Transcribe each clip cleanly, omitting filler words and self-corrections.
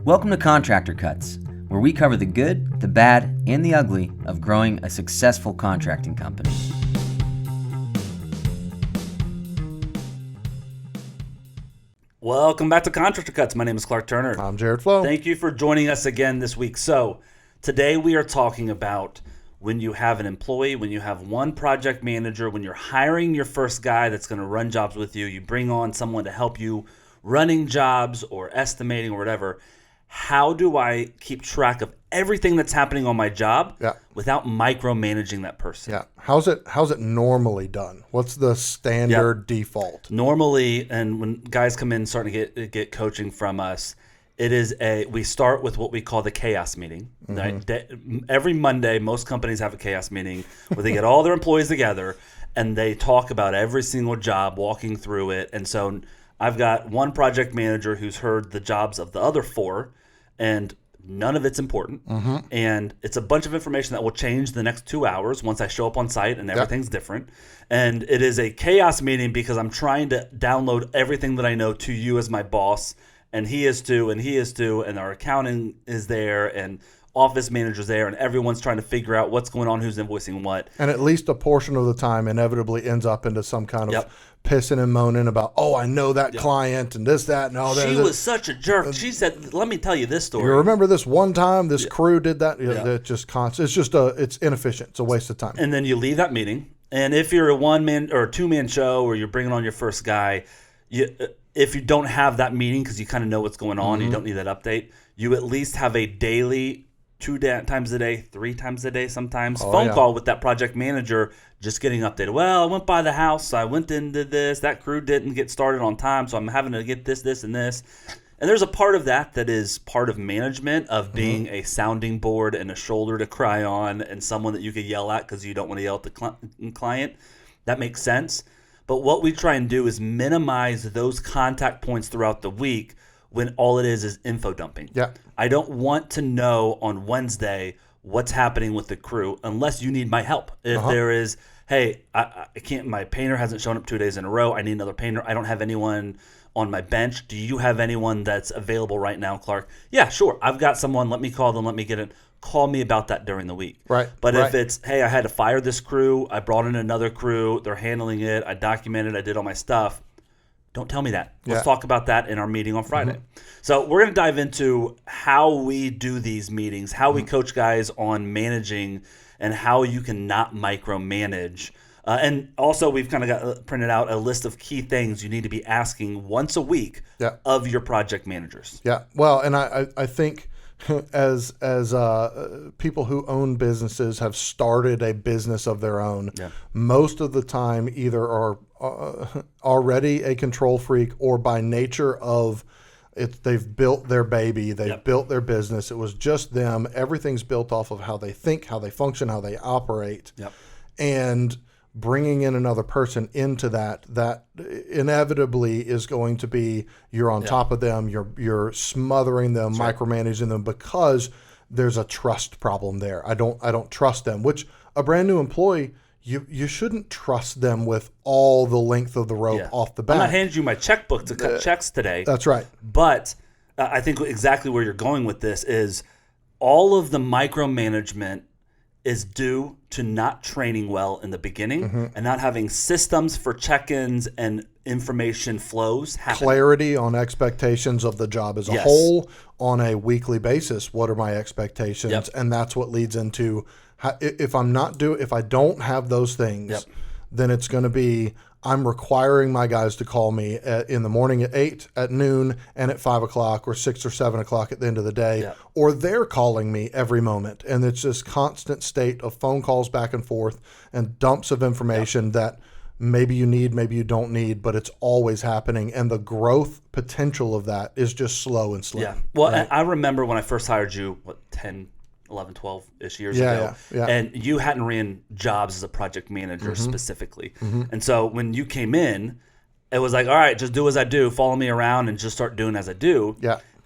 Welcome to Contractor Cuts, where we cover the good, the bad, and the ugly of growing a successful contracting company. Welcome back to Contractor Cuts. My name is Clark Turner. I'm Jared Flowe. Thank you for joining us again this week. So today we are talking about when you have an employee, when you have one project manager, when you're hiring your first guy that's going to run jobs with you, you bring on someone to help you running jobs or estimating or whatever. How do I keep track of everything that's happening on my job without micromanaging that person? Yeah. How's it normally done? What's the standard default? Normally, and when guys come in starting to get coaching from us, we start with what we call the chaos meeting. Right? Every Monday, most companies have a chaos meeting where they get all their employees together and they talk about every single job, walking through it. And so I've got one project manager who's heard the jobs of the other four, and none of it's important. And it's a bunch of information that will change the next 2 hours once I show up on site and everything's different. And it is a chaos meeting because I'm trying to download everything that I know to you as my boss, and he is too, and he is too, and our accounting is there, and office manager's there, and everyone's trying to figure out what's going on, who's invoicing what. And at least a portion of the time inevitably ends up into some kind of pissing and moaning about, I know that client and this, that, and all that. She was such a jerk. She said, let me tell you this story. You remember this one time this crew did that? That just constant. It's inefficient. It's a waste of time. And then you leave that meeting, and if you're a one-man or a two-man show or you're bringing on your first guy, if you don't have that meeting because you kind of know what's going on, you don't need that update, you at least have a daily 2 times a day, 3 times a day sometimes, phone call with that project manager, just getting updated. Well, I went by the house, I went and did this, that crew didn't get started on time, so I'm having to get this, this, and this. And there's a part of that is part of management, of being a sounding board and a shoulder to cry on and someone that you could yell at because you don't want to yell at the client. That makes sense. But what we try and do is minimize those contact points throughout the week when all it is info dumping. Yeah. I don't want to know on Wednesday what's happening with the crew unless you need my help. If there is, hey, I can't, my painter hasn't shown up 2 days in a row. I need another painter. I don't have anyone on my bench. Do you have anyone that's available right now, Clark? Yeah, sure. I've got someone. Let me call them. Let me get it. Call me about that during the week. Right. But if it's, hey, I had to fire this crew. I brought in another crew. They're handling it. I documented. I did all my stuff. Don't tell me that. Let's talk about that in our meeting on Friday. So we're going to dive into how we do these meetings, how we coach guys on managing, and how you can not micromanage. And also we've kind of got printed out a list of key things you need to be asking once a week of your project managers. Yeah. Well, and I think as people who own businesses have started a business of their own, most of the time either are already a control freak or by nature of it, they've built their baby, they've built their business. It was just them. Everything's built off of how they think, how they function, how they operate. And bringing in another person into that inevitably is going to be, you're on top of them, you're smothering them, micromanaging them, because there's a trust problem there. I don't trust them, which a brand new employee, you shouldn't trust them with all the length of the rope off the bat. I'm not handing you my checkbook to cut checks today. That's right. But I think exactly where you're going with this is all of the micromanagement is due to not training well in the beginning and not having systems for check-ins and information flows happening. Clarity on expectations of the job as a whole on a weekly basis. What are my expectations? And that's what leads into if I don't have those things, then it's going to be, I'm requiring my guys to call me in the morning at 8, at noon, and at 5 o'clock or 6 or 7 o'clock at the end of the day, or they're calling me every moment. And it's this constant state of phone calls back and forth and dumps of information that maybe you need, maybe you don't need, but it's always happening. And the growth potential of that is just slow and slow. Yeah. Well, I remember when I first hired you, 11, 12-ish years ago, and you hadn't ran jobs as a project manager specifically. And so when you came in, it was like, all right, just do as I do, follow me around and just start doing as I do.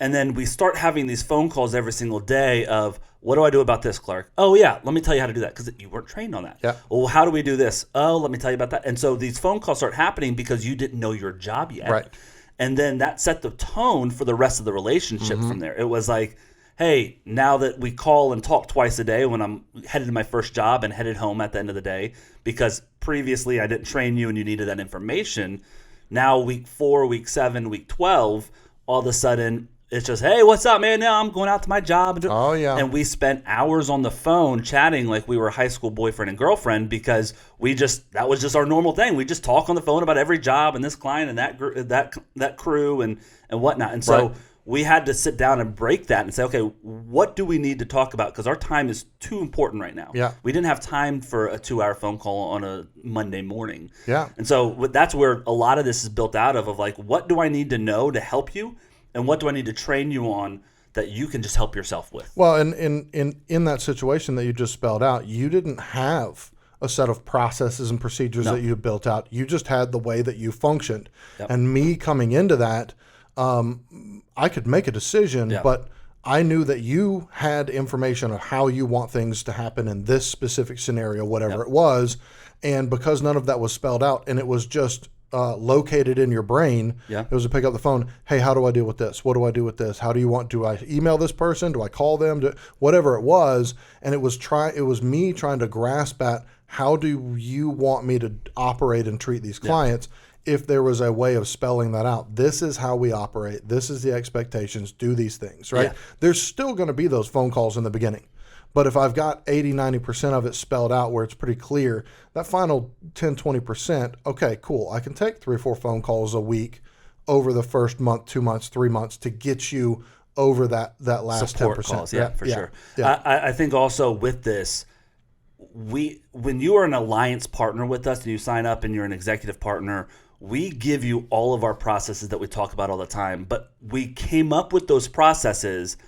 And then we start having these phone calls every single day of, what do I do about this, Clark? Oh, yeah, let me tell you how to do that, because you weren't trained on that. Well, how do we do this? Oh, let me tell you about that. And so these phone calls start happening because you didn't know your job yet. And then that set the tone for the rest of the relationship from there. It was like, hey, now that we call and talk twice a day when I'm headed to my first job and headed home at the end of the day, because previously I didn't train you and you needed that information. Now week 4, week 7, week 12, all of a sudden it's just, hey, what's up, man? Now I'm going out to my job. Oh, yeah. And we spent hours on the phone chatting like we were high school boyfriend and girlfriend, because that was just our normal thing. We just talk on the phone about every job and this client and that crew and whatnot. And so we had to sit down and break that and say, okay, what do we need to talk about? Because our time is too important right now. Yeah. We didn't have time for a 2-hour phone call on a Monday morning. Yeah. And so that's where a lot of this is built out of like, what do I need to know to help you? And what do I need to train you on that you can just help yourself with? Well, and in that situation that you just spelled out, you didn't have a set of processes and procedures that you built out. You just had the way that you functioned. Yep. And me coming into that, I could make a decision, but I knew that you had information of how you want things to happen in this specific scenario, whatever it was. And because none of that was spelled out and it was just located in your brain, it was to pick up the phone. Hey, how do I deal with this? What do I do with this? How do you want? Do I email this person? Do I call them? Whatever it was, and it was me trying to grasp at how do you want me to operate and treat these clients. If there was a way of spelling that out, this is how we operate. This is the expectations. Do these things, right? There's still going to be those phone calls in the beginning. But if I've got 80-90% of it spelled out where it's pretty clear, that final 10-20%, okay, cool. I can take 3 or 4 phone calls a week over the first month, 2 months, 3 months to get you over that last support 10%. calls, for sure. Yeah. I think also with this, when you are an alliance partner with us and you sign up and you're an executive partner, we give you all of our processes that we talk about all the time. But we came up with those processes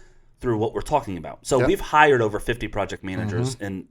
through what we're talking about. So we've hired over 50 project managers in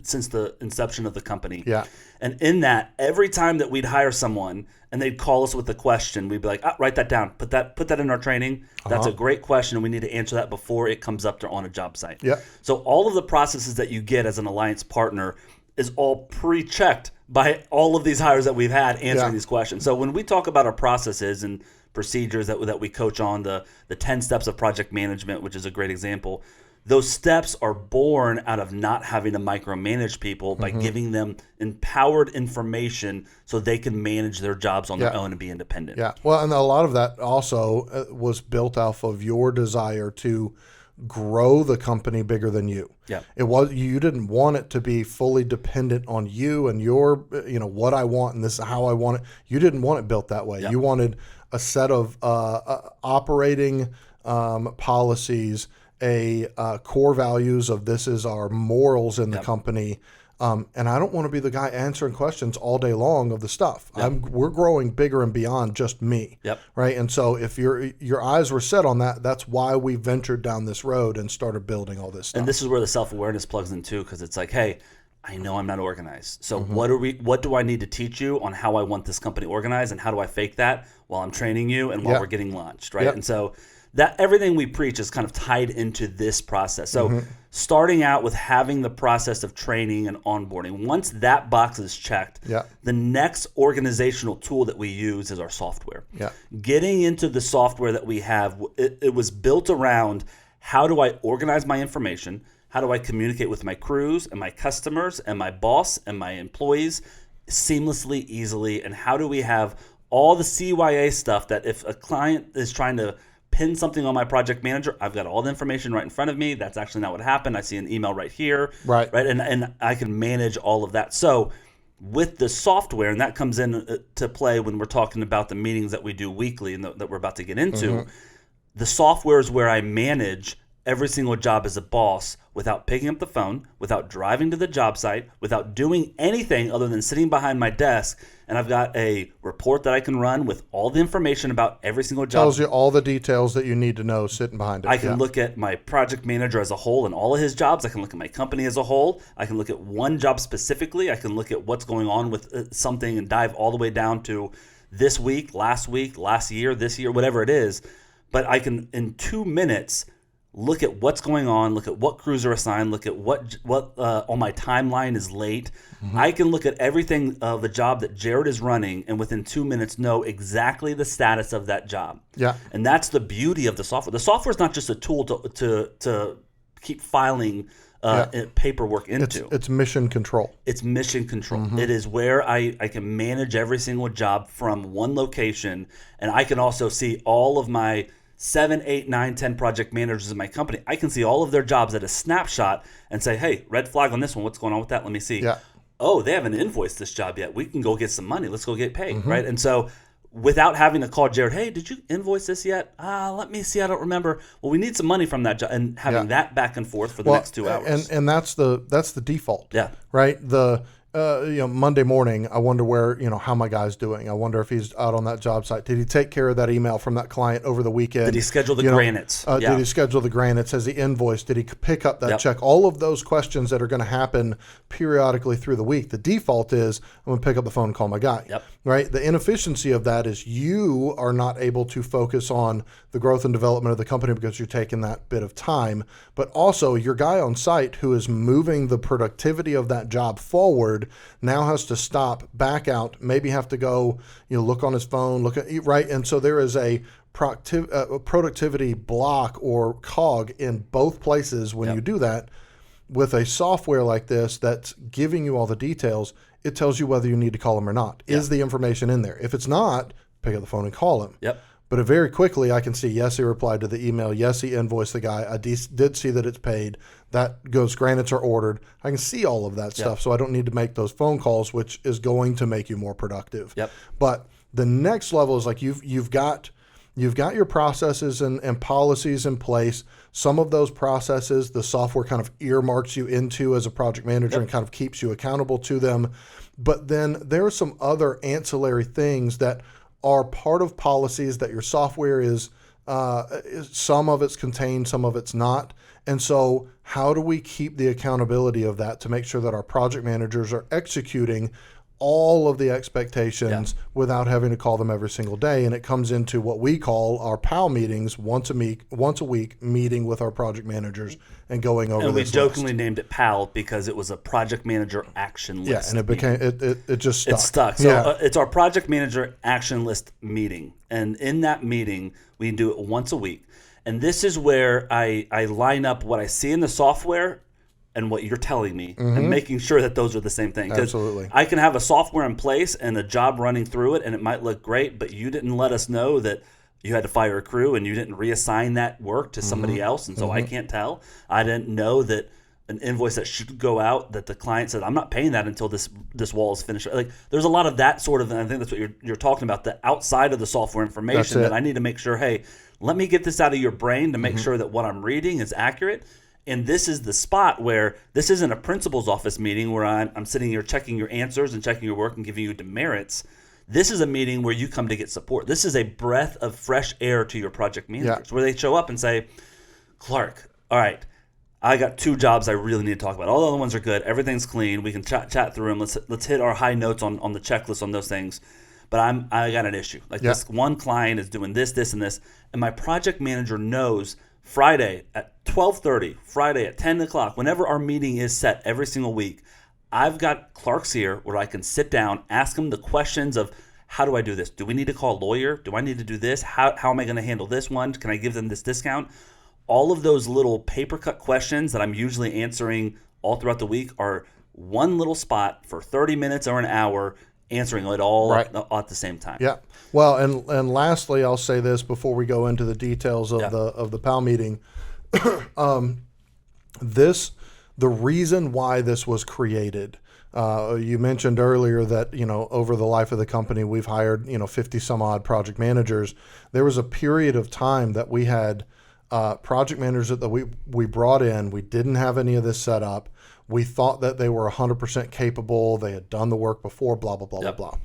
since the inception of the company. Yeah. And in that, every time that we'd hire someone and they'd call us with a question, we'd be like, write that down. Put that in our training. That's a great question, and we need to answer that before it comes up on a job site. Yeah. So all of the processes that you get as an alliance partner is all pre-checked by all of these hires that we've had answering these questions. So when we talk about our processes and procedures that we coach on, the 10 steps of project management, which is a great example, those steps are born out of not having to micromanage people by giving them empowered information so they can manage their jobs on their own and be independent. Yeah. Well, and a lot of that also was built off of your desire to grow the company bigger than you. Yeah. You didn't want it to be fully dependent on you and your, what I want and this is how I want it. You didn't want it built that way. You wanted a set of operating policies, core values of this is our morals in the company. And I don't want to be the guy answering questions all day long of the stuff. We're growing bigger and beyond just me. Right. And so if your eyes were set on that, that's why we ventured down this road and started building all this stuff. And this is where the self-awareness plugs in too, because it's like, hey, I know I'm not organized. So what do I need to teach you on how I want this company organized, and how do I fake that while I'm training you and while we're getting launched, right? And so that everything we preach is kind of tied into this process. So starting out with having the process of training and onboarding, once that box is checked, the next organizational tool that we use is our software. Getting into the software that we have, it was built around how do I organize my information, how do I communicate with my crews and my customers and my boss and my employees seamlessly, easily, and how do we have all the CYA stuff that if a client is trying to pin something on my project manager, I've got all the information right in front of me. That's actually not what happened. I see an email right here. Right. And I can manage all of that. So with the software, and that comes in to play when we're talking about the meetings that we do weekly and that we're about to get into, the software is where I manage every single job as a boss without picking up the phone, without driving to the job site, without doing anything other than sitting behind my desk. And I've got a report that I can run with all the information about every single job. Tells you all the details that you need to know sitting behind it. I can look at my project manager as a whole and all of his jobs. I can look at my company as a whole. I can look at one job specifically. I can look at what's going on with something and dive all the way down to this week, last year, this year, whatever it is. But I can, in 2 minutes, look at what's going on, look at what crews are assigned, look at what on my timeline is late. I can look at everything of the job that Jared is running, and within 2 minutes know exactly the status of that job. Yeah. And that's the beauty of the software. The software is not just a tool to keep filing paperwork into. It's mission control. It's mission control. It is where I can manage every single job from one location, and I can also see all of my 7, 8, 9, 10 project managers in my company. I can see all of their jobs at a snapshot and say, hey, red flag on this one. What's going on with that? Let me see. Yeah. Oh, they haven't invoiced this job yet. We can go get some money. Let's go get paid, right? And so without having to call Jared, hey, did you invoice this yet? Let me see. I don't remember. Well, we need some money from that job, and having that back and forth for the next 2 hours. And that's the default. Yeah. Right. Monday morning, I wonder where, how my guy's doing. I wonder if he's out on that job site. Did he take care of that email from that client over the weekend? Did he schedule the granites? Did he schedule the granites? Has he invoiced? Did he pick up that check? All of those questions that are going to happen periodically through the week. The default is I'm going to pick up the phone and call my guy. Yep. Right? The inefficiency of that is you are not able to focus on the growth and development of the company because you're taking that bit of time. But also your guy on site who is moving the productivity of that job forward now has to stop, back out, maybe have to go, look on his phone, right? And so there is a productivity block or cog in both places when you do that. With a software like this that's giving you all the details, it tells you whether you need to call him or not. Is the information in there? If it's not, pick up the phone and call him. Yep. But very quickly, I can see, yes, he replied to the email. Yes, he invoiced the guy. I did see that it's paid. That goes, granites are ordered. I can see all of that stuff, so I don't need to make those phone calls, which is going to make you more productive. Yep. But the next level is like you've got your processes and policies in place. Some of those processes, the software kind of earmarks you into as a project manager and kind of keeps you accountable to them. But then there are some other ancillary things that are part of policies that your software is, some of it's contained, some of it's not. And so how do we keep the accountability of that to make sure that our project managers are executing all of the expectations without having to call them every single day? And it comes into what we call our PAL meetings, once a week meeting with our project managers and going over. And we this jokingly list. named it PAL because it was a project manager action list. Yeah, and it became it just stuck. It stuck. So it's our project manager action list meeting, and in that meeting we do it once a week. And this is where I line up what I see in the software and what you're telling me, and making sure that those are the same thing. 'Cause Absolutely. I can have a software in place and a job running through it, and it might look great, but you didn't let us know that you had to fire a crew and you didn't reassign that work to somebody else, and so I can't tell. I didn't know that an invoice that should go out that the client said, I'm not paying that until this wall is finished. Like, there's a lot of that sort of, and I think that's what you're talking about, the outside of the software information that I need to make sure, hey, let me get this out of your brain to make sure that what I'm reading is accurate. And this is the spot where this isn't a principal's office meeting where I'm sitting here checking your answers and checking your work and giving you demerits. This is a meeting where you come to get support. This is a breath of fresh air to your project managers where they show up and say, Clark, all right, I got 2 jobs I really need to talk about. All the other ones are good. Everything's clean. We can chat through them. Let's hit our high notes on the checklist on those things. But I got an issue. Like this one client is doing this, and this, and my project manager knows Friday at 12:30, Friday at 10 o'clock, whenever our meeting is set every single week, I've got Clark's here where I can sit down, ask him the questions of, how do I do this? Do we need to call a lawyer? Do I need to do this? How am I going to handle this one? Can I give them this discount? All of those little paper cut questions that I'm usually answering all throughout the week are one little spot for 30 minutes or an hour, answering it all at the same time. Yeah. Well, and lastly, I'll say this before we go into the details of the PAL meeting. The reason why this was created, you mentioned earlier that, over the life of the company, we've hired, 50 some odd project managers. There was a period of time that we had project managers that we brought in. We didn't have any of this set up. We thought that they were 100% capable. They had done the work before, blah, blah, blah, blah, blah.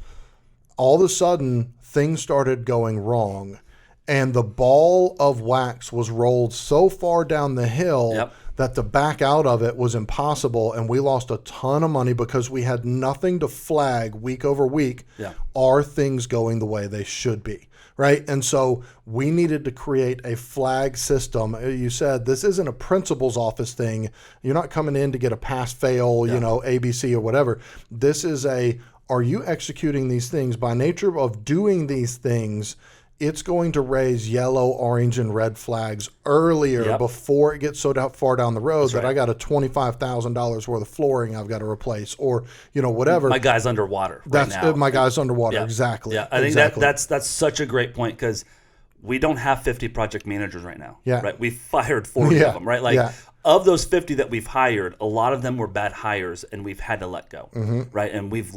All of a sudden, things started going wrong, and the ball of wax was rolled so far down the hill that to back out of it was impossible, and we lost a ton of money because we had nothing to flag week over week. Are things going the way they should be? right? And so we needed to create a flag system. You said this isn't a principal's office thing. You're not coming in to get a pass fail, ABC or whatever. This is are you executing these things? By nature of doing these things, it's going to raise yellow, orange, and red flags earlier before it gets so far down the road that I got a $25,000 worth of flooring I've got to replace, or whatever. My guy's underwater. My guy's underwater. Exactly. Yeah, I think that's such a great point, because we don't have 50 project managers right now. Yeah. Right. We fired 40 of them. Right. Of those 50 that we've hired, a lot of them were bad hires, and we've had to let go. Right. And we've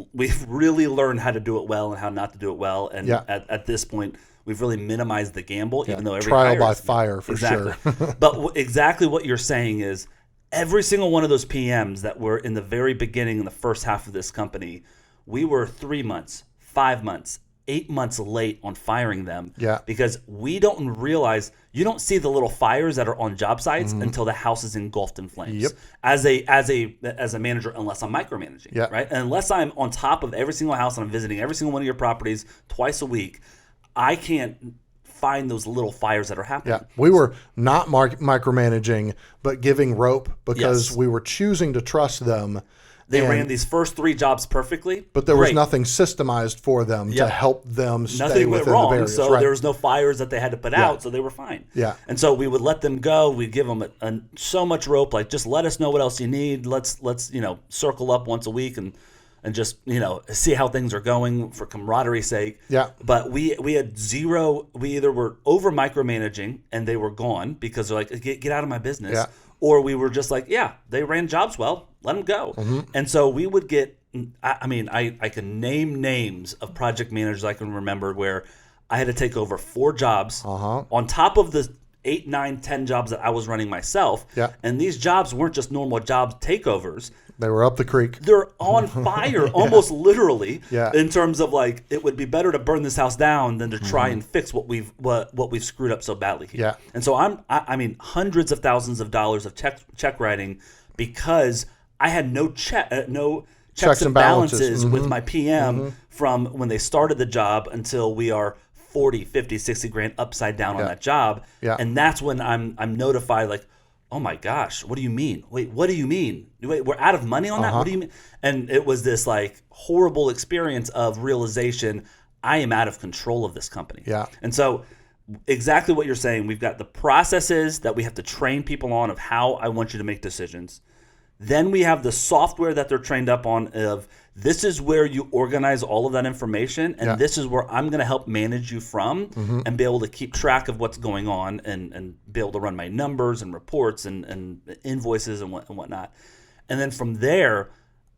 really learned how to do it well and how not to do it well. And at this point, we've really minimized the gamble, even though every trial by fire for exactly. sure. But exactly what you're saying is every single one of those PMs that were in the very beginning, in the first half of this company, we were 3 months, 5 months, 8 months late on firing them. Because we don't realize, you don't see the little fires that are on job sites until the house is engulfed in flames. As a manager, unless I'm micromanaging, right? And unless I'm on top of every single house and I'm visiting every single one of your properties twice a week, I can't find those little fires that are happening. Yeah, we were not micromanaging, but giving rope, because we were choosing to trust them. They ran these first 3 jobs perfectly, but there was nothing systemized for them to help them stay within the barriers. So there was no fires that they had to put out, so they were fine. And so we would let them go. We'd give them so much rope, like, just let us know what else you need. Let's circle up once a week and just see how things are going for camaraderie's sake. But we had zero. We either were over micromanaging and they were gone because they're like, get out of my business, or we were just like, they ran jobs well, let them go. And so we would get. I can name names of project managers I can remember where I had to take over 4 jobs on top of the 8, 9, 10 jobs that I was running myself. And these jobs weren't just normal job takeovers. They were up the creek. They're on fire, almost literally, in terms of, like, it would be better to burn this house down than to try and fix what we've screwed up so badly here. And so I mean hundreds of thousands of dollars of check writing, because I had no checks and balances with my PM from when they started the job until we are 40, 50, 60 grand upside down on that job. And that's when I'm notified, like, oh my gosh, what do you mean? Wait, what do you mean? Wait, we're out of money on that? What do you mean? And it was this, like, horrible experience of realization, I am out of control of this company. And so exactly what you're saying, we've got the processes that we have to train people on of how I want you to make decisions. Then we have the software that they're trained up on of, this is where you organize all of that information, and this is where I'm going to help manage you from and be able to keep track of what's going on and be able to run my numbers and reports and invoices and whatnot. And then from there,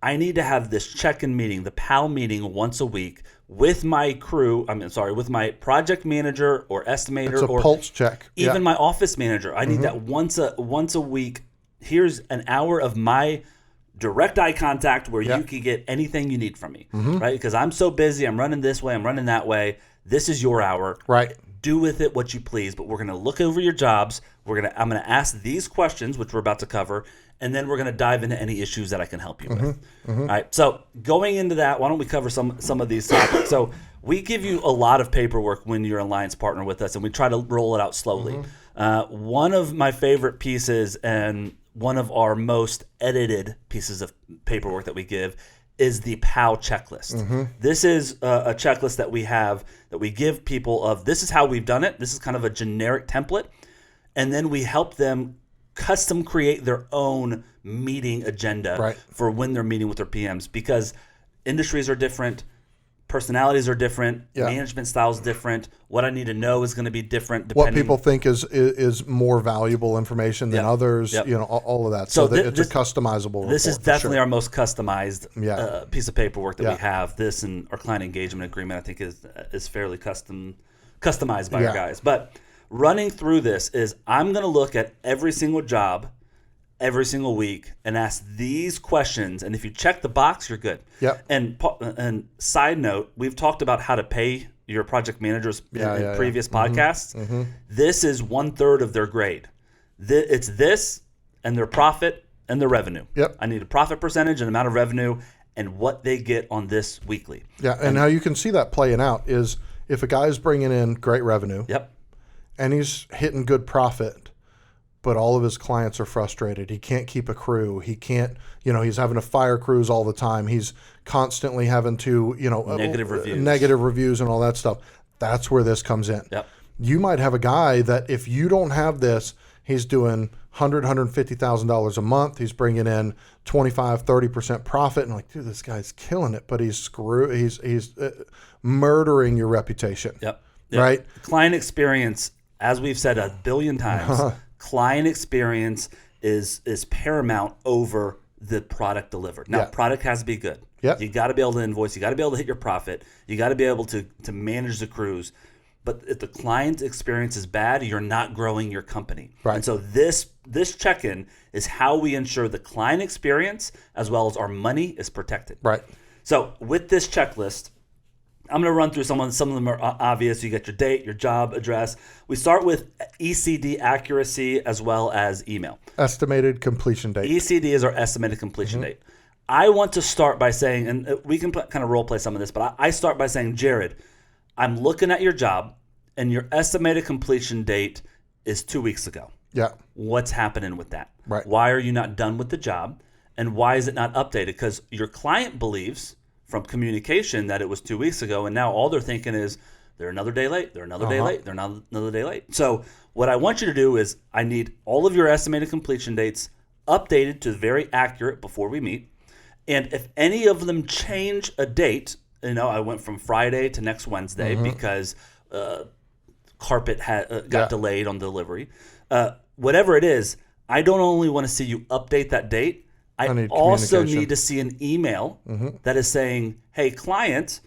I need to have this check-in meeting, the PAL meeting once a week with my crew. With my project manager or estimator, or pulse check. Even my office manager. I need that once a week. Here's an hour of my direct eye contact where you can get anything you need from me, right? Because I'm so busy, I'm running this way, I'm running that way. This is your hour. Right. Do with it what you please, but we're going to look over your jobs. I'm going to ask these questions, which we're about to cover, and then we're going to dive into any issues that I can help you with. All right. So going into that, why don't we cover some of these topics? So we give you a lot of paperwork when you're an alliance partner with us, and we try to roll it out slowly. One of my favorite pieces and one of our most edited pieces of paperwork that we give is the POW checklist. This is a checklist that we have that we give people of, this is how we've done it. This is kind of a generic template. And then we help them custom create their own meeting agenda for when they're meeting with their PMs, because industries are different. Personalities are different. Management styles different. What I need to know is going to be different. Depending. What people think is more valuable information than others. All of that. So that it's a customizable. This is definitely our most customized piece of paperwork that we have. This and our client engagement agreement, I think, is fairly customized by our guys. But running through this is, I'm going to look at every single job every single week and ask these questions, and if you check the box, you're good. And side note, we've talked about how to pay your project managers in previous podcasts. This is 1/3 of their grade. It's this and their profit and their revenue. I need a profit percentage and amount of revenue and what they get on this weekly. And how you can see that playing out is if a guy's bringing in great revenue, Yep. and he's hitting good profit, but all of his clients are frustrated. He can't keep a crew. He can't, he's having to fire crews all the time. He's constantly having to, negative reviews and all that stuff. That's where this comes in. Yep. You might have a guy that if you don't have this, he's doing $150,000 a month. He's bringing in 25-30% profit, and like, dude, this guy's killing it. But he's murdering your reputation. Yep. Right. Client experience, as we've said a billion times, client experience is paramount over the product delivered. Now, product has to be good. Yep. You got to be able to invoice. You got to be able to hit your profit. You got to be able to manage the crews. But if the client experience is bad, you're not growing your company. Right. And so this check-in is how we ensure the client experience as well as our money is protected. Right. So with this checklist, I'm going to run through some of them are obvious. You get your date, your job address. We start with ECD accuracy as well as email. Estimated completion date. ECD is our estimated completion date. I want to start by saying, and we can kind of role play some of this, but I start by saying, Jared, I'm looking at your job and your estimated completion date is 2 weeks ago. Yeah. What's happening with that? Right. Why are you not done with the job? And why is it not updated? Because your client believes from communication that it was 2 weeks ago, and now all they're thinking is they're another day late, they're another day late, they're another day late. So what I want you to do is I need all of your estimated completion dates updated to very accurate before we meet. And if any of them change a date, I went from Friday to next Wednesday because carpet got delayed on delivery. Whatever it is, I don't only want to see you update that date, I also need to see an email that is saying, hey, client,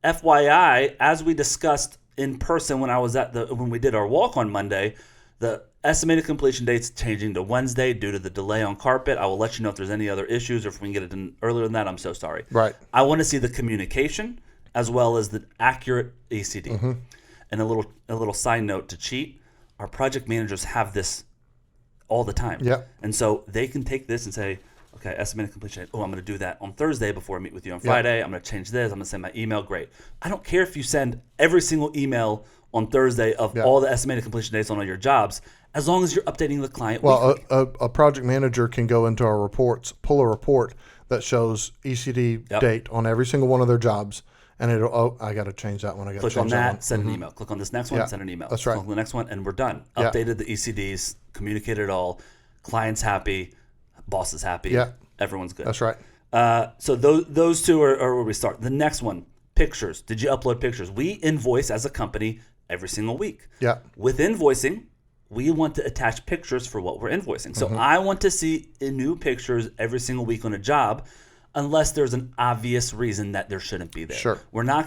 FYI, as we discussed in person when we did our walk on Monday, the estimated completion date's changing to Wednesday due to the delay on carpet. I will let you know if there's any other issues or if we can get it done earlier than that. I'm so sorry. Right. I want to see the communication as well as the accurate ECD. And a little side note to cheat, our project managers have this all the time. Yeah. And so they can take this and say, okay, estimated completion date. Oh, I'm going to do that on Thursday before I meet with you on Friday. I'm going to change this. I'm going to send my email. Great. I don't care if you send every single email on Thursday of all the estimated completion dates on all your jobs, as long as you're updating the client weekly. A project manager can go into our reports, pull a report that shows ECD date on every single one of their jobs, and I got to change that one. I got to change Click on that one. send an email. Click on this next one, send an email. That's right. Click on the next one, and we're done. Updated the ECDs, communicated it all. Client's happy, boss is happy. Yeah. Everyone's good. That's right. So those two are where we start. The next one, pictures. Did you upload pictures? We invoice as a company every single week. Yeah. With invoicing, we want to attach pictures for what we're invoicing. So I want to see new pictures every single week on a job, unless there's an obvious reason that there shouldn't be there. Sure.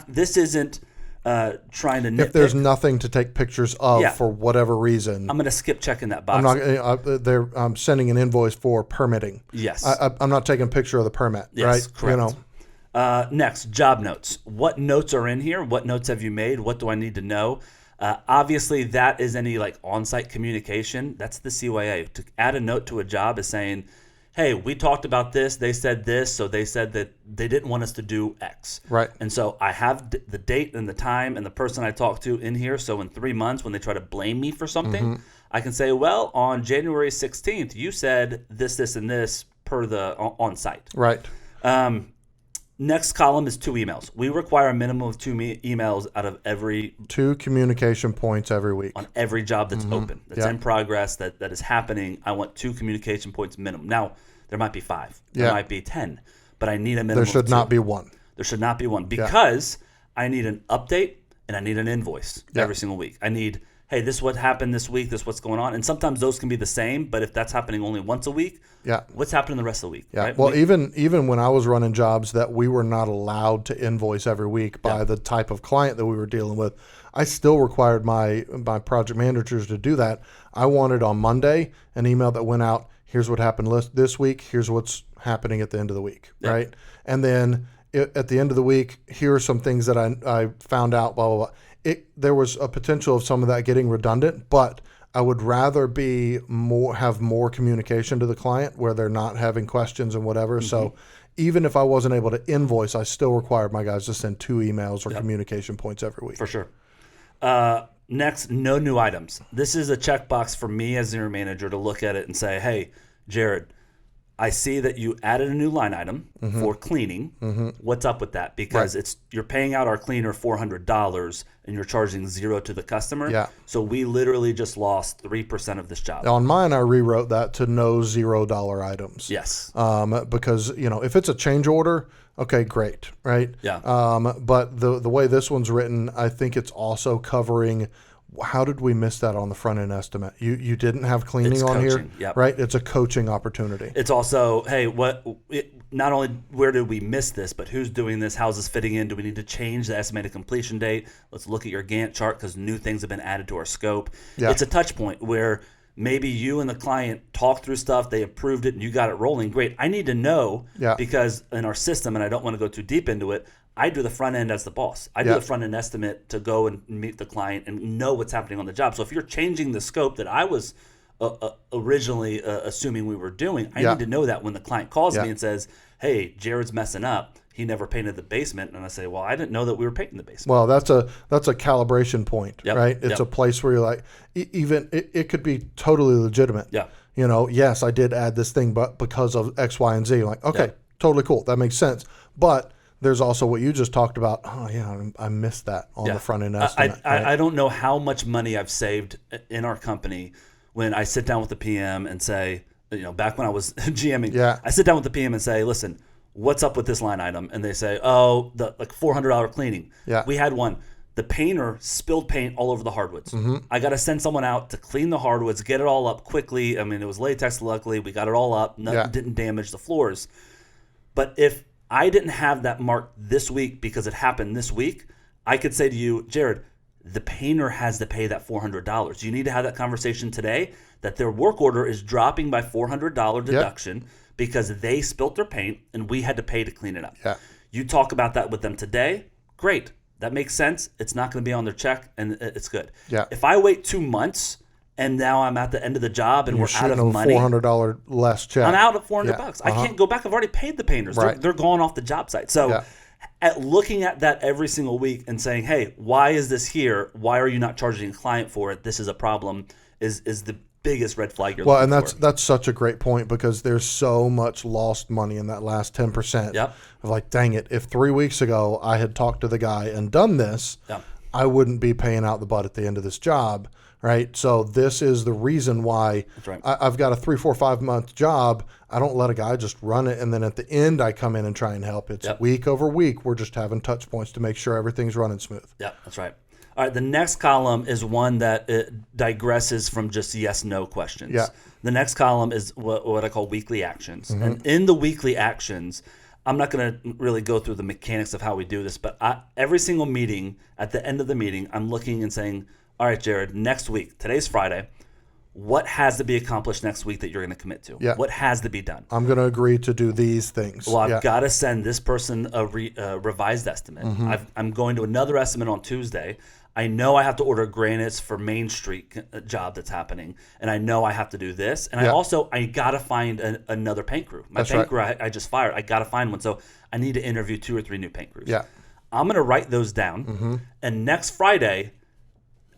This isn't trying to nitpick. If there's nothing to take pictures of for whatever reason, I'm going to skip checking that box. I'm sending an invoice for permitting. Yes. I'm not taking a picture of the permit, Yes, right? Correct. Next, job notes. What notes are in here? What notes have you made? What do I need to know? Obviously, that is any on-site communication. That's the CYA. To add a note to a job is saying, hey, we talked about this. They said this. So they said that they didn't want us to do X. Right. And so I have the date and the time and the person I talked to in here. So in 3 months, when they try to blame me for something, I can say, well, on January 16th, you said this, this, and this per the on-site. Right. Next column is 2 emails. We require a minimum of 2 emails out of every 2 communication points every week on every job that's open, that's in progress, that is happening. I want 2 communication points minimum. Now, there might be 5, there might be 10, but I need a minimum. There should not be 1. There should not be 1 because I need an update and I need an invoice every single week. I need, hey, this is what happened this week, this is what's going on. And sometimes those can be the same, but if that's happening only once a week, what's happening the rest of the week? Yeah. Right? Well, even when I was running jobs that we were not allowed to invoice every week by the type of client that we were dealing with, I still required my project managers to do that. I wanted on Monday an email that went out, here's what happened this week, here's what's happening at the end of the week, right? And then at the end of the week, here are some things that I found out, blah, blah, blah. There was a potential of some of that getting redundant, but I would rather have more communication to the client where they're not having questions and whatever. So even if I wasn't able to invoice, I still required my guys to send 2 emails or communication points every week. For sure. Next, no new items. This is a checkbox for me as your manager to look at it and say, hey, Jared, I see that you added a new line item for cleaning. What's up with that? Because you're paying out our cleaner $400 and you're charging $0 to the customer. Yeah. So we literally just lost 3% of this job. On mine, I rewrote that to no $0 items. Yes. Because if it's a change order, okay, great, right? Yeah. But the way this one's written, I think it's also covering. How did we miss that on the front end estimate? You didn't have cleaning It's on coaching, here, yep. right? It's a coaching opportunity. It's also, hey, not only where did we miss this, but who's doing this? How's this fitting in? Do we need to change the estimated completion date? Let's look at your Gantt chart because new things have been added to our scope. Yeah. It's a touch point where maybe you and the client talked through stuff, they approved it, and you got it rolling. Great. I need to know because in our system, and I don't want to go too deep into it, I do the front end as the boss. I do the front end estimate to go and meet the client and know what's happening on the job. So if you're changing the scope that I was originally assuming we were doing, I need to know that when the client calls me and says, hey, Jared's messing up. He never painted the basement. And I say, well, I didn't know that we were painting the basement. Well, that's a calibration point, right? It's a place where you're like, even it could be totally legitimate. Yeah. Yes, I did add this thing, but because of X, Y, and Z, you're like, okay, totally cool. That makes sense. But there's also what you just talked about. Oh, yeah, I missed that on the front end estimate. I don't know how much money I've saved in our company when I sit down with the PM and say, back when I was GMing, I sit down with the PM and say, listen, what's up with this line item? And they say, oh, the $400 cleaning. Yeah. We had one. The painter spilled paint all over the hardwoods. I got to send someone out to clean the hardwoods, get it all up quickly. I mean, it was latex, luckily. We got it all up. Nothing didn't damage the floors. But if I didn't have that marked this week because it happened this week, I could say to you, Jared, the painter has to pay that $400. You need to have that conversation today that their work order is dropping by $400 deduction because they spilt their paint and we had to pay to clean it up. Yeah. You talk about that with them today, great. That makes sense. It's not going to be on their check and it's good. Yeah. If I wait 2 months and now I'm at the end of the job and we're out of money, $400 less check. I'm out at $400. I can't go back. I've already paid the painters. Right. They're gone off the job site. So at looking at that every single week and saying, hey, why is this here? Why are you not charging a client for it? This is a problem is the biggest red flag you're looking for. And that's such a great point because there's so much lost money in that last 10%. Yep. Of like, dang it, if 3 weeks ago I had talked to the guy and done this, I wouldn't be paying out the butt at the end of this job. Right. So this is the reason why I've got a 3, 4, 5 month job. I don't let a guy just run it. And then at the end, I come in and try and help. It's week over week. We're just having touch points to make sure everything's running smooth. Yeah, that's right. All right. The next column is one that digresses from just yes, no questions. Yeah. The next column is what I call weekly actions. And in the weekly actions, I'm not going to really go through the mechanics of how we do this, but every single meeting, at the end of the meeting, I'm looking and saying, all right, Jared, next week, today's Friday, what has to be accomplished next week that you're going to commit to? Yeah. What has to be done? I'm going to agree to do these things. Well, I've got to send this person a revised estimate. I'm going to another estimate on Tuesday. I know I have to order granites for Main Street job that's happening, and I know I have to do this. And I got to find another paint crew. My paint crew I just fired. I got to find one. So I need to interview 2 or 3 new paint crews. Yeah. I'm going to write those down, and next Friday,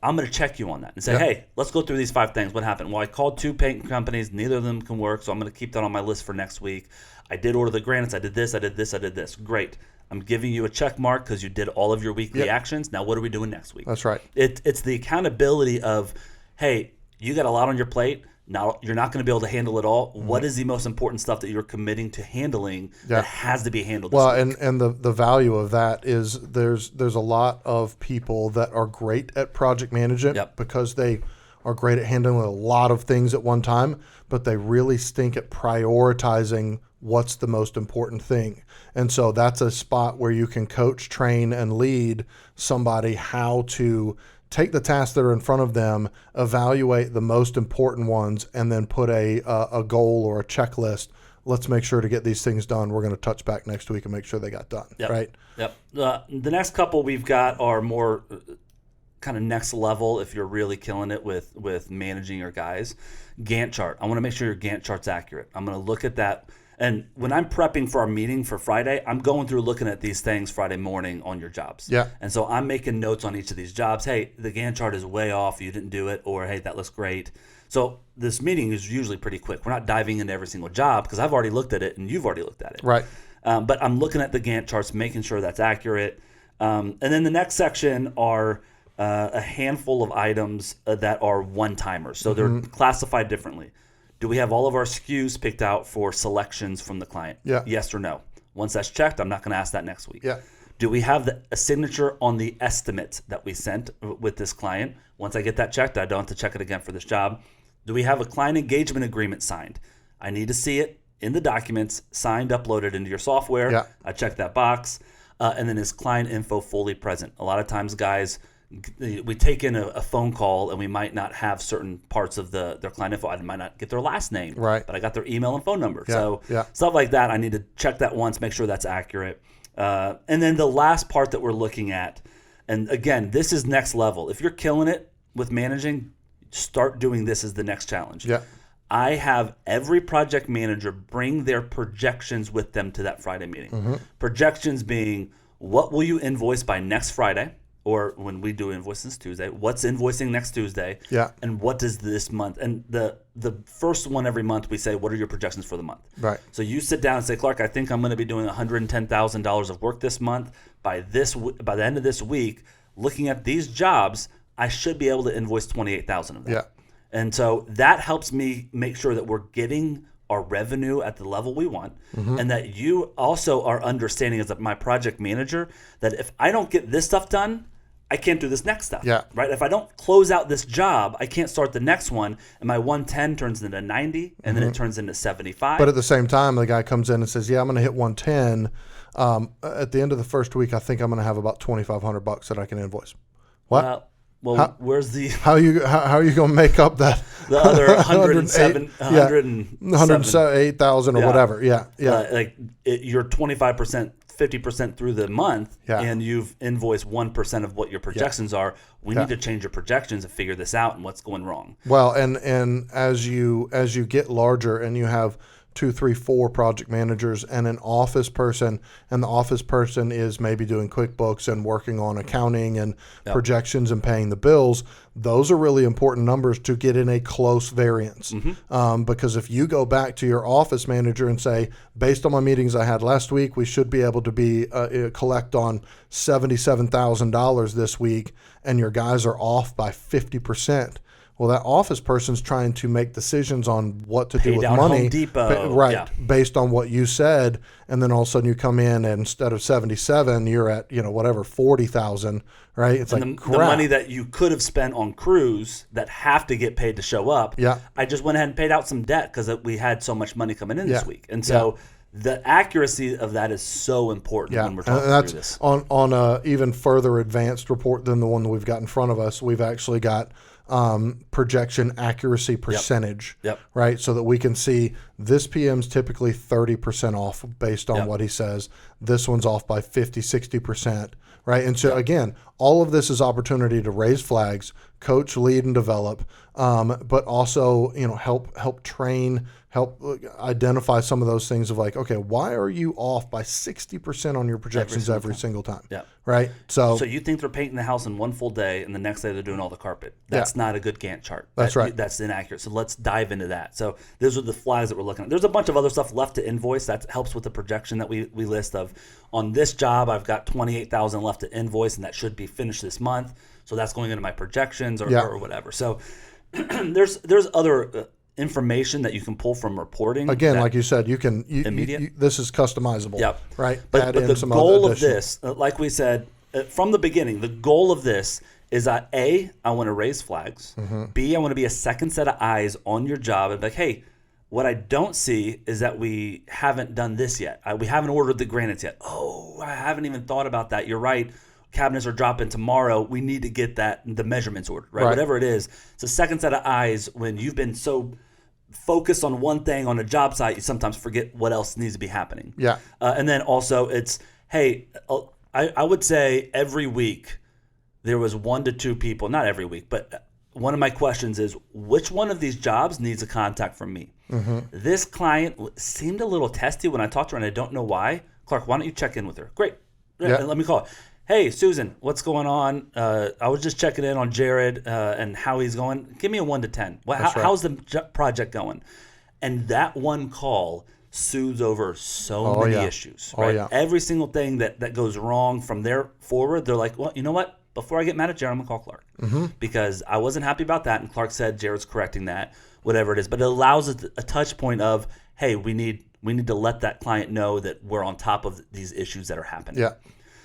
I'm going to check you on that and say, hey, let's go through these 5 things. What happened? Well, I called 2 paint companies. Neither of them can work, so I'm going to keep that on my list for next week. I did order the granites. I did this. I did this. I did this. Great. I'm giving you a check mark because you did all of your weekly actions. Now, what are we doing next week? That's right. It's the accountability of, hey, you got a lot on your plate. Now, you're not going to be able to handle it all. What is the most important stuff that you're committing to handling that has to be handled this week? And the value of that is there's a lot of people that are great at project management because they are great at handling a lot of things at one time, but they really stink at prioritizing what's the most important thing. And so that's a spot where you can coach, train, and lead somebody how to take the tasks that are in front of them, evaluate the most important ones, and then put a goal or a checklist. Let's make sure to get these things done. We're going to touch back next week and make sure they got done, right? Yep. The next couple we've got are more kind of next level if you're really killing it with managing your guys. Gantt chart. I want to make sure your Gantt chart's accurate. I'm going to look at that. And when I'm prepping for our meeting for Friday, I'm going through looking at these things Friday morning on your jobs. Yeah. And so I'm making notes on each of these jobs. Hey, the Gantt chart is way off. You didn't do it. Or, hey, that looks great. So this meeting is usually pretty quick. We're not diving into every single job because I've already looked at it and you've already looked at it. Right. But I'm looking at the Gantt charts, making sure that's accurate. And then the next section are a handful of items that are one-timers. So they're classified differently. Do we have all of our SKUs picked out for selections from the client? Yeah. Yes or no? Once that's checked, I'm not going to ask that next week. Yeah. Do we have a signature on the estimate that we sent with this client? Once I get that checked, I don't have to check it again for this job. Do we have a client engagement agreement signed? I need to see it in the documents, signed, uploaded into your software. Yeah. I check that box. And then is client info fully present? A lot of times, guys, we take in a phone call and we might not have certain parts of their client info. I might not get their last name, Right. but I got their email and phone number. Yeah. So Yeah. stuff like that, I need to check that once, make sure that's accurate. And then the last part that we're looking at, and again, this is next level. If you're killing it with managing, start doing this as the next challenge. Yeah. I have every project manager bring their projections with them to that Friday meeting. Projections being, what will you invoice by next Friday? Or when we do invoices Tuesday, what's invoicing next Tuesday? Yeah. And what does this month? And the first one every month, we say, what are your projections for the month? Right. So you sit down and say, Clark, I think I'm going to be doing $110,000 of work this month. By the end of this week, looking at these jobs, I should be able to invoice $28,000 of that. Yeah. And so that helps me make sure that we're getting our revenue at the level we want, and that you also are understanding as my project manager that if I don't get this stuff done, I can't do this next stuff. Yeah. Right? If I don't close out this job, I can't start the next one, and my 110 turns into 90, and then it turns into 75. But at the same time, the guy comes in and says, "Yeah, I'm going to hit 110. At the end of the first week, I think I'm going to have about $2,500 that I can invoice." What? Where's the How are you going to make up that the other 107, 108,000 or whatever? Yeah, yeah, you're 25%, 50% through the month, Yeah. and you've invoiced 1% of what your projections are. We need to change your projections and figure this out and what's going wrong. Well, and as you get larger and you have 2, 3, 4 project managers and an office person, and the office person is maybe doing QuickBooks and working on accounting and projections and paying the bills, those are really important numbers to get in a close variance. Because if you go back to your office manager and say, based on my meetings I had last week, we should be able to be collect on $77,000 this week, and your guys are off by 50%. Well, that office person's trying to make decisions on what to do with money, Home Depot. based on what you said, and then all of a sudden you come in and instead of 77, you're at 40,000, right? It's and the money that you could have spent on crews that have to get paid to show up. Yeah. I just went ahead and paid out some debt because we had so much money coming in this week, and so the accuracy of that is so important when we're talking through this. On a even further advanced report than the one that we've got in front of us. We've actually got projection accuracy percentage, right? So that we can see this PM's typically 30% off based on what he says. This one's off by 50, 60%, right? And so again, all of this is opportunity to raise flags, coach, lead, and develop, but also, help train, help identify some of those things of like, okay, why are you off by 60% on your projections every single time? Right? So you think they're painting the house in one full day and the next day they're doing all the carpet. That's not a good Gantt chart. That's right. That's inaccurate. So let's dive into that. So those are the flags that we're looking at. There's a bunch of other stuff left to invoice. That helps with the projection that we list of, on this job, I've got 28,000 left to invoice, and that should be finished this month. So that's going into my projections or whatever. So there's other information that you can pull from reporting. Again, like you said, you can this is customizable. Yep. Right. But the goal of this, like we said from the beginning, the goal of this is I want to raise flags. B, I want to be a second set of eyes on your job and be like, hey, what I don't see is that we haven't done this yet. We haven't ordered the granites yet. Oh, I haven't even thought about that. You're right. Cabinets are dropping tomorrow. We need to get the measurements ordered, right? Whatever it is. It's a second set of eyes when you've been so focused on one thing on a job site, you sometimes forget what else needs to be happening. Yeah. And then also it's, hey, I would say every week there was 1 to 2 people, not every week, but one of my questions is, which one of these jobs needs a contact from me? This client seemed a little testy when I talked to her, and I don't know why. Clark, why don't you check in with her? Great. Yeah. Let me call her. Hey, Susan, what's going on? I was just checking in on Jared and how he's going. Give me a 1 to 10. How's the project going? And that one call soothes over so many issues. Right? Every single thing that goes wrong from there forward, they're like, well, you know what? Before I get mad at Jared, I'm going to call Clark. Because I wasn't happy about that, and Clark said Jared's correcting that, whatever it is. But it allows a touch point of, hey, we need to let that client know that we're on top of these issues that are happening.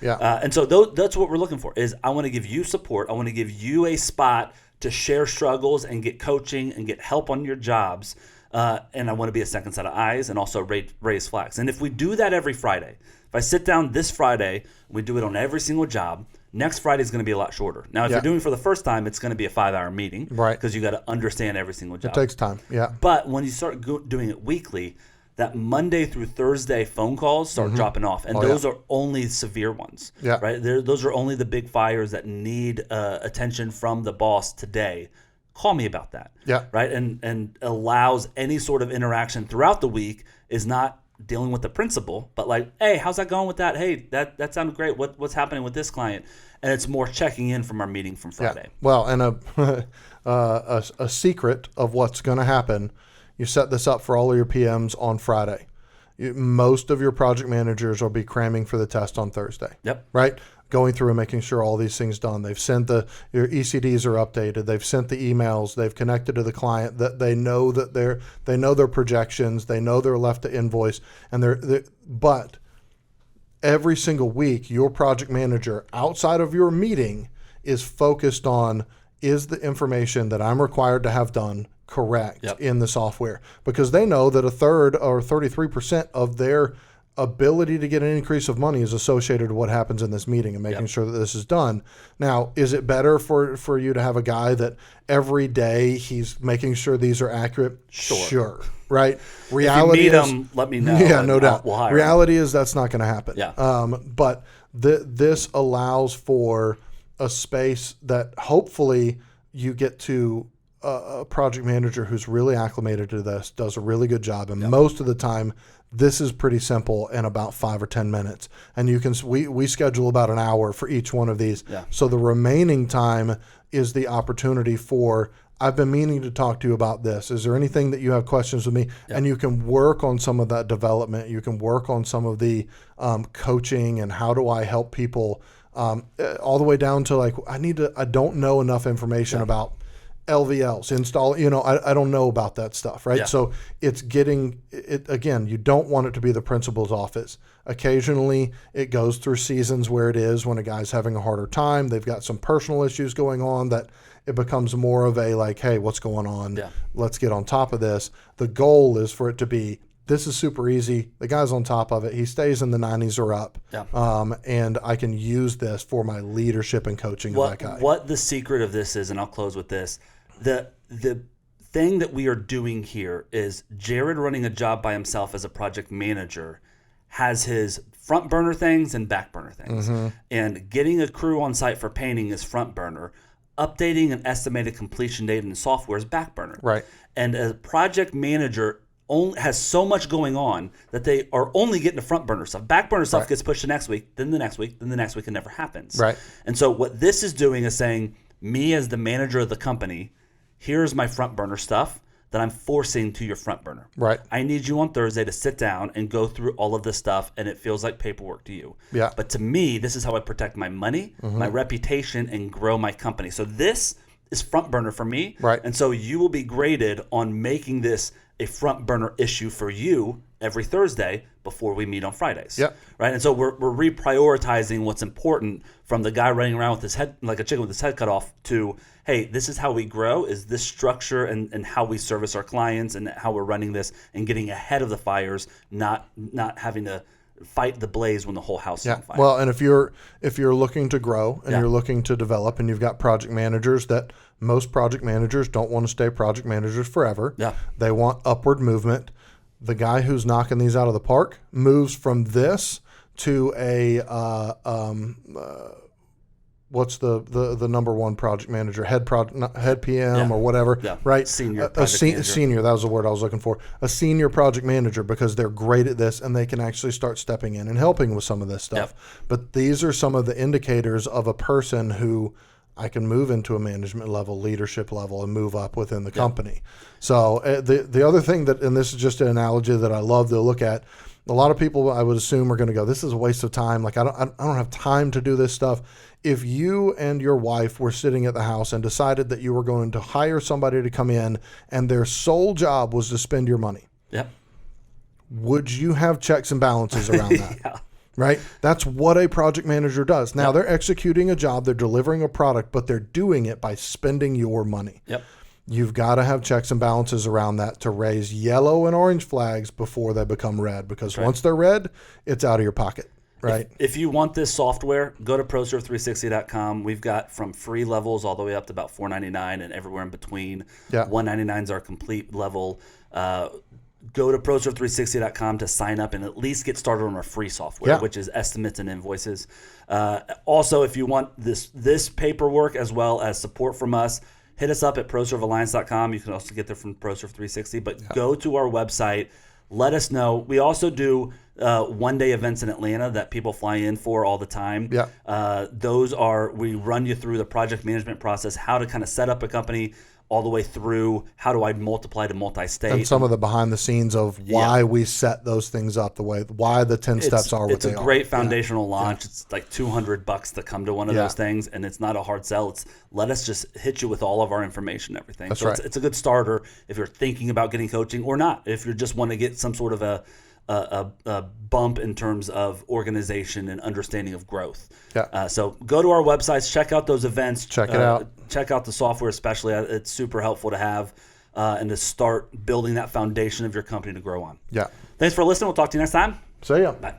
Yeah. And so that's what we're looking for, is I want to give you support. I want to give you a spot to share struggles and get coaching and get help on your jobs. And I want to be a second set of eyes and also raise flags. And if we do that every Friday, if I sit down this Friday, we do it on every single job, next Friday is going to be a lot shorter. Now, if you're doing it for the first time, it's going to be a 5-hour meeting. Right. Because you got to understand every single job. It takes time. Yeah. But when you start doing it weekly, that Monday through Thursday phone calls start dropping off. And those are only severe ones. Yeah. Right. Those are only the big fires that need attention from the boss today. Call me about that. Yeah. Right. And allows any sort of interaction throughout the week is not dealing with the principal, but like, hey, how's that going with that? Hey, that sounded great. What's happening with this client? And it's more checking in from our meeting from Friday. Yeah. Well, and a secret of what's going to happen, you set this up for all of your PMs on Friday. Most of your project managers will be cramming for the test on Thursday. Yep. Right? Going through and making sure all these things done. They've sent your ECDs are updated. They've sent the emails. They've connected to the client that they know their projections. They know they're left to invoice. But every single week, your project manager outside of your meeting is focused on, is the information that I'm required to have done correct in the software? Because they know that a third or 33% of their ability to get an increase of money is associated with what happens in this meeting and making sure that this is done. Now, is it better for you to have a guy that every day he's making sure these are accurate? Sure. Right? Reality if you meet him, let me know. Yeah, no doubt. We'll hire Reality is that's not going to happen. Yeah. But this allows for a space that hopefully you get to a project manager who's really acclimated to this, does a really good job, and most of the time this is pretty simple in about 5 or 10 minutes. And we schedule about an hour for each one of these. Yeah. So the remaining time is the opportunity for, I've been meaning to talk to you about this. Is there anything that you have questions with me? Yeah. And you can work on some of that development. You can work on some of the coaching and how do I help people, all the way down to like, I don't know enough information about LVLs, install, I don't know about that stuff, right? Yeah. So it's getting it again, you don't want it to be the principal's office. Occasionally it goes through seasons where it is when a guy's having a harder time, they've got some personal issues going on, that it becomes more of a like, hey, what's going on? Yeah. Let's get on top of this. The goal is for it to be, this is super easy. The guy's on top of it. He stays in the 90s or up. Yeah. And I can use this for my leadership and coaching of that guy. What the secret of this is, and I'll close with this, the thing that we are doing here is Jared running a job by himself as a project manager has his front burner things and back burner things. Mm-hmm. And getting a crew on site for painting is front burner. Updating an estimated completion date in the software is back burner. Right. And a project manager has so much going on that they are only getting the front burner stuff. Back burner stuff gets pushed to next week, then the next week, then the next week. It never happens. Right. And so what this is doing is saying, me as the manager of the company, here's my front burner stuff that I'm forcing to your front burner. Right. I need you on Thursday to sit down and go through all of this stuff, and it feels like paperwork to you. Yeah. But to me, this is how I protect my money, my reputation, and grow my company. So this is front burner for me. Right. And so you will be graded on making this a front burner issue for you every Thursday before we meet on Fridays. Yep. Right. And so we're reprioritizing what's important from the guy running around with his head like a chicken with his head cut off to, hey, this is how we grow, is this structure and how we service our clients and how we're running this and getting ahead of the fires, not having to fight the blaze when the whole house is on fire. Well, and if you're looking to grow and you're looking to develop and you've got project managers that most project managers don't want to stay project managers forever. Yeah. They want upward movement. The guy who's knocking these out of the park moves from this to a what's the number one project manager, head PM or whatever, right? Senior project manager. Senior, that was the word I was looking for. A senior project manager, because they're great at this and they can actually start stepping in and helping with some of this stuff. But these are some of the indicators of a person who I can move into a management level, leadership level, and move up within the company. So the other thing that, and this is just an analogy that I love to look at, a lot of people I would assume are going to go, this is a waste of time. Like I don't have time to do this stuff. If you and your wife were sitting at the house and decided that you were going to hire somebody to come in and their sole job was to spend your money, would you have checks and balances around that? Right? That's what a project manager does. Now they're executing a job, they're delivering a product, but they're doing it by spending your money. You've got to have checks and balances around that to raise yellow and orange flags before they become red, because once they're red, it's out of your pocket. Right. If you want this software, go to ProServe360.com. We've got from free levels all the way up to about $4.99 and everywhere in between. $1.99 is our complete level. Go to ProServe360.com to sign up and at least get started on our free software, which is estimates and invoices. Also, if you want this paperwork as well as support from us, hit us up at ProServeAlliance.com. You can also get there from ProServe360. But go to our website. Let us know. We also do one-day events in Atlanta that people fly in for all the time. Those are, we run you through the project management process, how to kind of set up a company, all the way through how do I multiply to multi-state. And some of the behind the scenes of why we set those things up the way, why the 10 steps are what they are. It's a great foundational launch. It's like $200 to come to one of those things, and it's not a hard sell. It's let us just hit you with all of our information and everything. That's so right. It's a good starter if you're thinking about getting coaching or not. If you just want to get some sort of a bump in terms of organization and understanding of growth. So go to our websites, check out those events. Check it out. Check out the software especially. It's super helpful to have and to start building that foundation of your company to grow on. Thanks for listening. We'll talk to you next time. See ya. Bye.